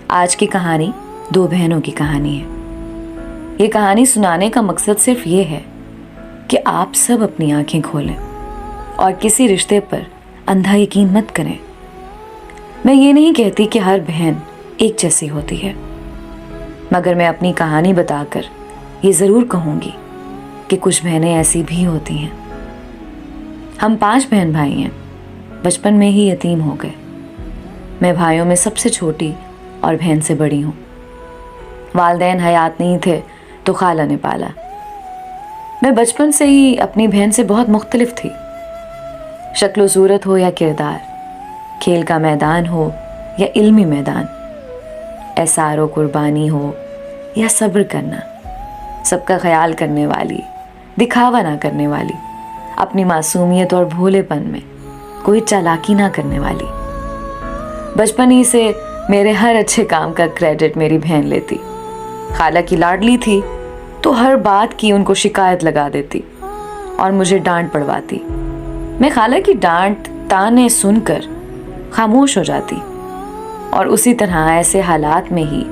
آج کی کہانی دو بہنوں کی کہانی ہے۔ یہ کہانی سنانے کا مقصد صرف یہ ہے کہ آپ سب اپنی آنکھیں کھولیں اور کسی رشتے پر اندھا یقین مت کریں۔ میں یہ نہیں کہتی کہ ہر بہن ایک جیسی ہوتی ہے، مگر میں اپنی کہانی بتا کر یہ ضرور کہوں گی کہ کچھ بہنیں ایسی بھی ہوتی ہیں۔ ہم 5 بہن بھائی ہیں، بچپن میں ہی یتیم ہو گئے۔ میں بھائیوں میں سب سے چھوٹی اور بہن سے بڑی ہوں۔ والدین حیات نہیں تھے تو خالہ نے پالا۔ میں بچپن سے ہی اپنی بہن سے بہت مختلف تھی، شکل و صورت ہو یا کردار، کھیل کا میدان ہو یا علمی میدان، احسار و قربانی ہو یا صبر کرنا، سب کا خیال کرنے والی، دکھاوا نہ کرنے والی، اپنی معصومیت اور بھولے پن میں کوئی چالاکی نہ کرنے والی۔ بچپن ہی سے میرے ہر اچھے کام کا کریڈٹ میری بہن لیتی۔ خالہ کی لاڈلی تھی تو ہر بات کی ان کو شکایت لگا دیتی اور مجھے ڈانٹ پڑواتی۔ میں خالہ کی ڈانٹ تانے سن کر خاموش ہو جاتی، اور اسی طرح ایسے حالات میں ہی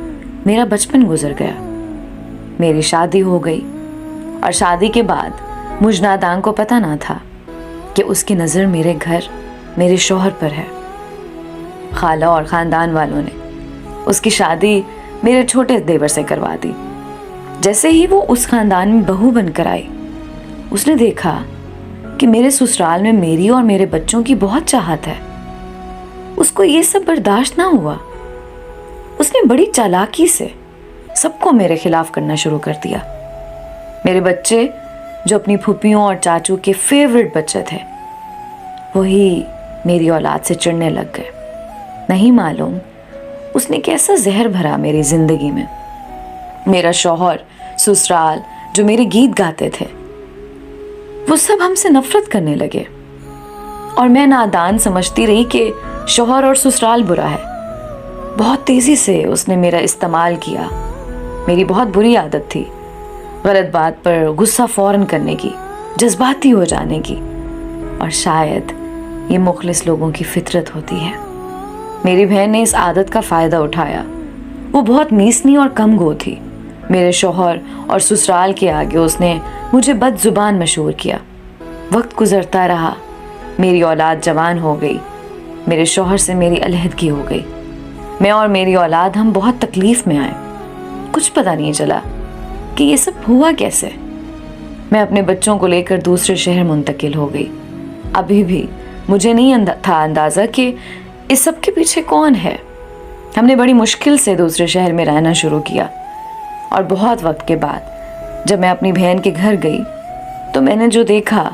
میرا بچپن گزر گیا۔ میری شادی ہو گئی، اور شادی کے بعد مجھ نادان کو پتہ نہ تھا کہ اس کی نظر میرے گھر، میرے شوہر پر ہے۔ خالہ اور خاندان والوں نے اس کی شادی میرے چھوٹے دیور سے کروا دی۔ جیسے ہی وہ اس خاندان میں بہو بن کر آئی، اس نے دیکھا کہ میرے سسرال میں میری اور میرے بچوں کی بہت چاہت ہے۔ اس کو یہ سب برداشت نہ ہوا۔ اس نے بڑی چالاکی سے سب کو میرے خلاف کرنا شروع کر دیا۔ میرے بچے جو اپنی پھوپھیوں اور چاچو کے فیورٹ بچے تھے، وہی میری اولاد سے چڑھنے لگ گئے۔ نہیں معلوم اس نے کیسا زہر بھرا میری زندگی میں۔ میرا شوہر، سسرال جو میرے گیت گاتے تھے، وہ سب ہم سے نفرت کرنے لگے، اور میں نادان سمجھتی رہی کہ شوہر اور سسرال برا ہے۔ بہت تیزی سے اس نے میرا استعمال کیا۔ میری بہت بری عادت تھی غلط بات پر غصہ فوراً کرنے کی، جذباتی ہو جانے کی، اور شاید یہ مخلص لوگوں کی فطرت ہوتی ہے۔ میری بہن نے اس عادت کا فائدہ اٹھایا۔ وہ بہت میسنی اور کم گو تھی۔ میرے شوہر اور سسرال کے آگے اس نے مجھے بد زبان مشہور کیا۔ وقت گزرتا رہا، میری اولاد جوان ہو گئی، میرے شوہر سے میری علیحدگی ہو گئی۔ میں اور میری اولاد ہم بہت تکلیف میں آئے۔ کچھ پتہ نہیں چلا کہ یہ سب ہوا کیسے۔ میں اپنے بچوں کو لے کر دوسرے شہر منتقل ہو گئی۔ ابھی بھی مجھے نہیں تھا اندازہ کہ اس سب کے پیچھے کون ہے۔ ہم نے بڑی مشکل سے دوسرے شہر میں رہنا شروع کیا، اور بہت وقت کے بعد جب میں اپنی بہن کے گھر گئی تو میں نے جو دیکھا